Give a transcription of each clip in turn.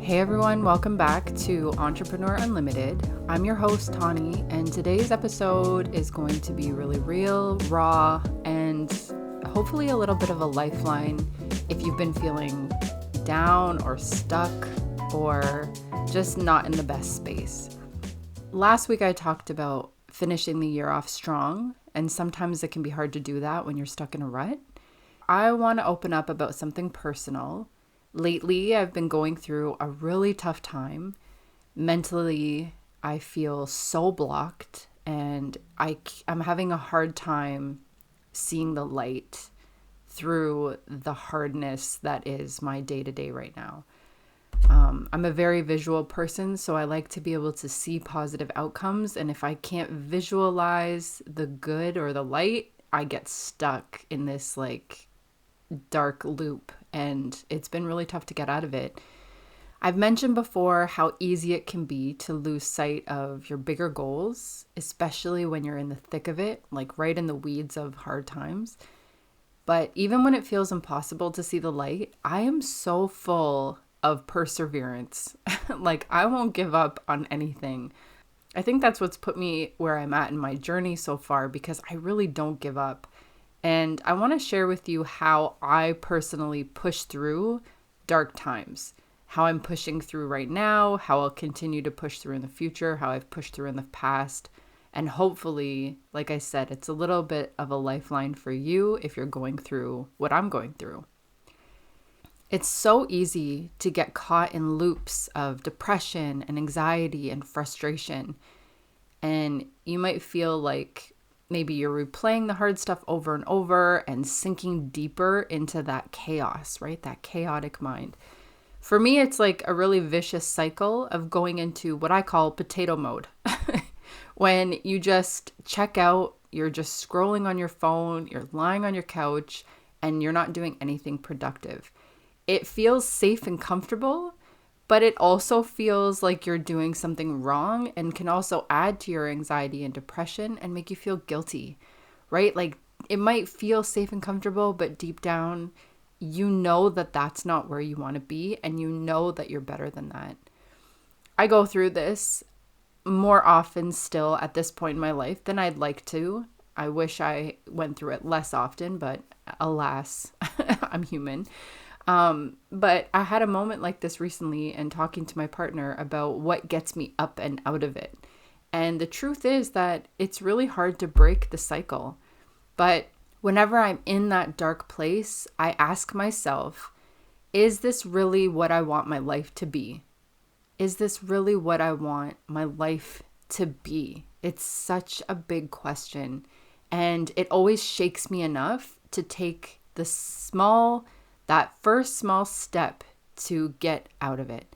Hey everyone, welcome back to Entrepreneur Unlimited. I'm your host, Tani, and today's episode is going to be really real, raw, and hopefully a little bit of a lifeline if you've been feeling down or stuck or just not in the best space. Last week I talked about finishing the year off strong, and sometimes it can be hard to do that when you're stuck in a rut. I want to open up about something personal. Lately, I've been going through a really tough time. Mentally, I feel so blocked and I'm having a hard time seeing the light through the hardness that is my day-to-day right now. I'm a very visual person, so I like to be able to see positive outcomes. And if I can't visualize the good or the light, I get stuck in this dark loop, and it's been really tough to get out of it. I've mentioned before how easy it can be to lose sight of your bigger goals, especially when you're in the thick of it, like right in the weeds of hard times. But even when it feels impossible to see the light, I am so full of perseverance. I won't give up on anything. I think that's what's put me where I'm at in my journey so far, because I really don't give up. And I want to share with you how I personally push through dark times, how I'm pushing through right now, how I'll continue to push through in the future, how I've pushed through in the past. And hopefully, like I said, it's a little bit of a lifeline for you if you're going through what I'm going through. It's so easy to get caught in loops of depression and anxiety and frustration. And you might feel like maybe you're replaying the hard stuff over and over and sinking deeper into that chaos, right? That chaotic mind. For me, it's like a really vicious cycle of going into what I call potato mode. When you just check out, you're just scrolling on your phone, you're lying on your couch, and you're not doing anything productive. It feels safe and comfortable, but it also feels like you're doing something wrong and can also add to your anxiety and depression and make you feel guilty, right? Like it might feel safe and comfortable, but deep down, you know that that's not where you want to be, and you know that you're better than that. I go through this more often still at this point in my life than I'd like to. I wish I went through it less often, but alas, I'm human. But I had a moment like this recently and talking to my partner about what gets me up and out of it. And the truth is that it's really hard to break the cycle. But whenever I'm in that dark place, I ask myself, is this really what I want my life to be? Is this really what I want my life to be? It's such a big question. And it always shakes me enough to take that first small step to get out of it.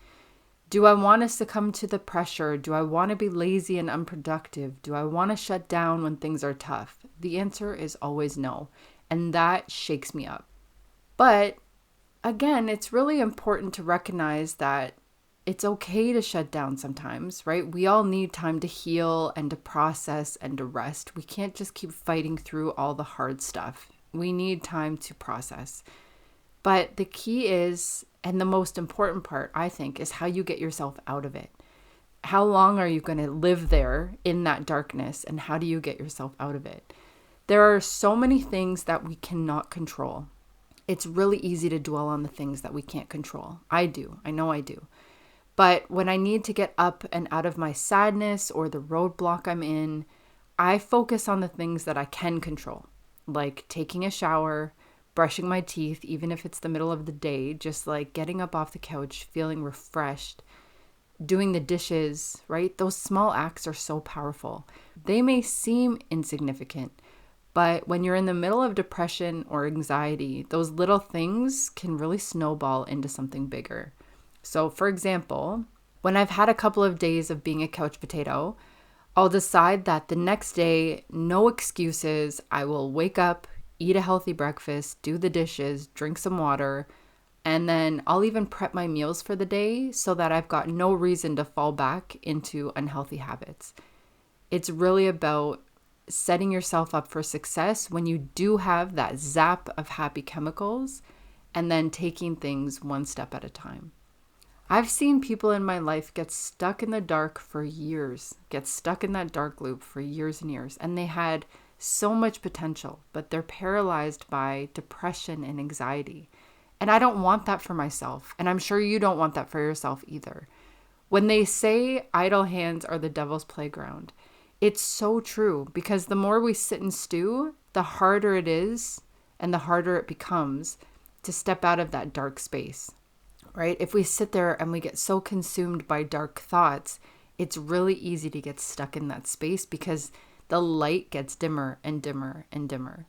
Do I want to succumb to the pressure? Do I want to be lazy and unproductive? Do I want to shut down when things are tough? The answer is always no. And that shakes me up. But again, it's really important to recognize that it's okay to shut down sometimes, right? We all need time to heal and to process and to rest. We can't just keep fighting through all the hard stuff. We need time to process. But the key is, and the most important part, I think, is how you get yourself out of it. How long are you going to live there in that darkness, and how do you get yourself out of it? There are so many things that we cannot control. It's really easy to dwell on the things that we can't control. I do. I know I do. But when I need to get up and out of my sadness or the roadblock I'm in, I focus on the things that I can control, like taking a shower, brushing my teeth, even if it's the middle of the day, just like getting up off the couch, feeling refreshed, doing the dishes, right? Those small acts are so powerful. They may seem insignificant, but when you're in the middle of depression or anxiety, those little things can really snowball into something bigger. So for example, when I've had a couple of days of being a couch potato, I'll decide that the next day, no excuses, I will wake up, eat a healthy breakfast, do the dishes, drink some water, and then I'll even prep my meals for the day so that I've got no reason to fall back into unhealthy habits. It's really about setting yourself up for success when you do have that zap of happy chemicals and then taking things one step at a time. I've seen people in my life get stuck in the dark for years, get stuck in that dark loop for years and years, and they had so much potential, but they're paralyzed by depression and anxiety. And I don't want that for myself, and I'm sure you don't want that for yourself either. When they say idle hands are the devil's playground, it's so true, because the more we sit and stew, the harder it is and the harder it becomes to step out of that dark space, right? If we sit there and we get so consumed by dark thoughts, it's really easy to get stuck in that space because the light gets dimmer and dimmer and dimmer.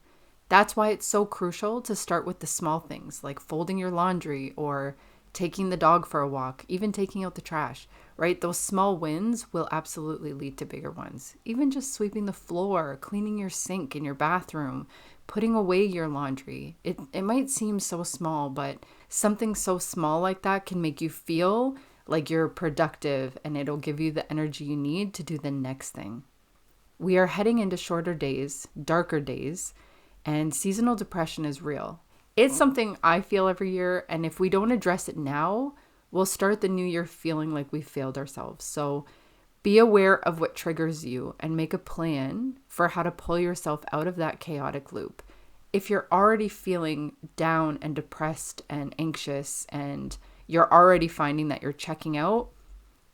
That's why it's so crucial to start with the small things like folding your laundry or taking the dog for a walk, even taking out the trash, right? Those small wins will absolutely lead to bigger ones. Even just sweeping the floor, cleaning your sink in your bathroom, putting away your laundry. It might seem so small, but something so small like that can make you feel like you're productive, and it'll give you the energy you need to do the next thing. We are heading into shorter days, darker days, and seasonal depression is real. It's something I feel every year, and if we don't address it now, we'll start the new year feeling like we failed ourselves. So be aware of what triggers you and make a plan for how to pull yourself out of that chaotic loop. If you're already feeling down and depressed and anxious, and you're already finding that you're checking out,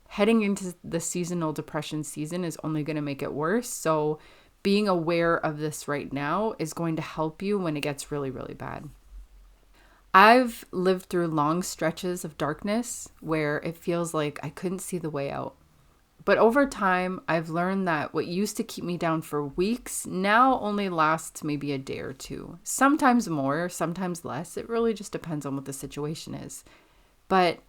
heading into the seasonal depression season is only going to make it worse. So being aware of this right now is going to help you when it gets really, really bad. I've lived through long stretches of darkness where it feels like I couldn't see the way out. But over time, I've learned that what used to keep me down for weeks now only lasts maybe a day or two. Sometimes more, sometimes less. It really just depends on what the situation is. But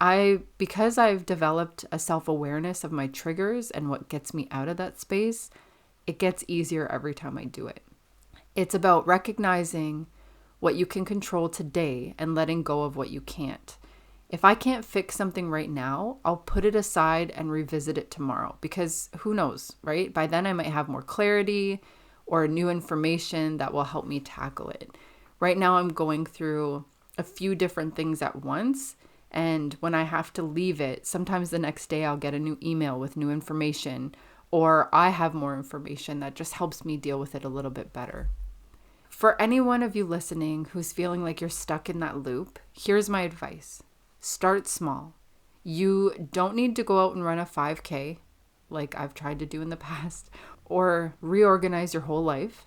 because I've developed a self-awareness of my triggers and what gets me out of that space, it gets easier every time I do it. It's about recognizing what you can control today and letting go of what you can't. If I can't fix something right now, I'll put it aside and revisit it tomorrow, because who knows, right? By then I might have more clarity or new information that will help me tackle it. Right now I'm going through a few different things at once, and when I have to leave it, sometimes the next day I'll get a new email with new information, or I have more information that just helps me deal with it a little bit better. For any one of you listening who's feeling like you're stuck in that loop, here's my advice. Start small. You don't need to go out and run a 5K like I've tried to do in the past, or reorganize your whole life.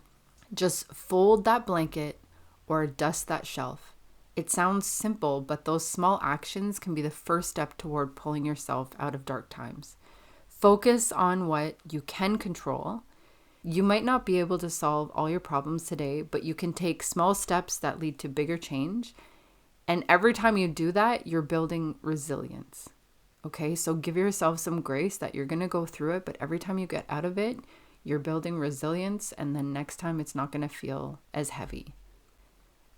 Just fold that blanket or dust that shelf. It sounds simple, but those small actions can be the first step toward pulling yourself out of dark times. Focus on what you can control. You might not be able to solve all your problems today, but you can take small steps that lead to bigger change. And every time you do that, you're building resilience. Okay, so give yourself some grace that you're going to go through it, but every time you get out of it, you're building resilience, and then next time it's not going to feel as heavy.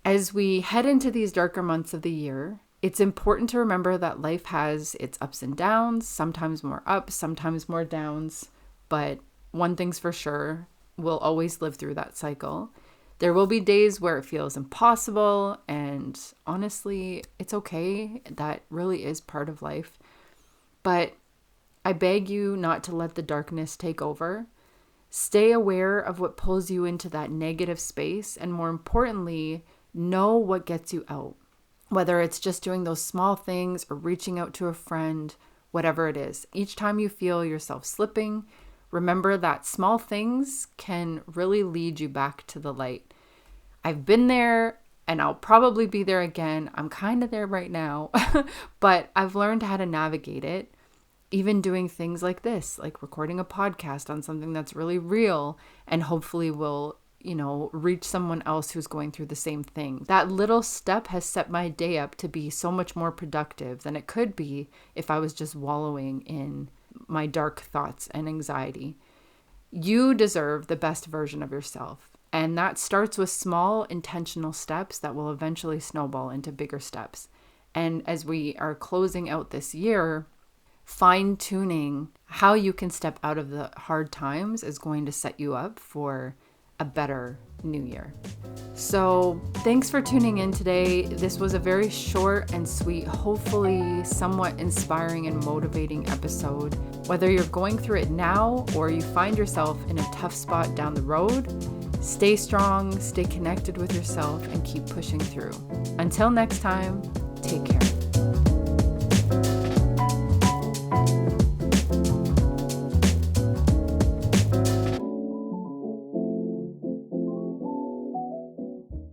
As we head into these darker months of the year, it's important to remember that life has its ups and downs, sometimes more ups, sometimes more downs, but one thing's for sure, we'll always live through that cycle. There will be days where it feels impossible, and honestly, it's okay. That really is part of life. But I beg you not to let the darkness take over. Stay aware of what pulls you into that negative space, and more importantly, know what gets you out. Whether it's just doing those small things or reaching out to a friend, whatever it is. Each time you feel yourself slipping, remember that small things can really lead you back to the light. I've been there, and I'll probably be there again. I'm kind of there right now, but I've learned how to navigate it. Even doing things like this, like recording a podcast on something that's really real and hopefully will, reach someone else who's going through the same thing. That little step has set my day up to be so much more productive than it could be if I was just wallowing in my dark thoughts and anxiety. You deserve the best version of yourself. And that starts with small intentional steps that will eventually snowball into bigger steps. And as we are closing out this year, fine-tuning how you can step out of the hard times is going to set you up for a better new year. So thanks for tuning in today. This was a very short and sweet, hopefully somewhat inspiring and motivating episode. Whether you're going through it now or you find yourself in a tough spot down the road, stay strong, stay connected with yourself, and keep pushing through. Until next time, take care.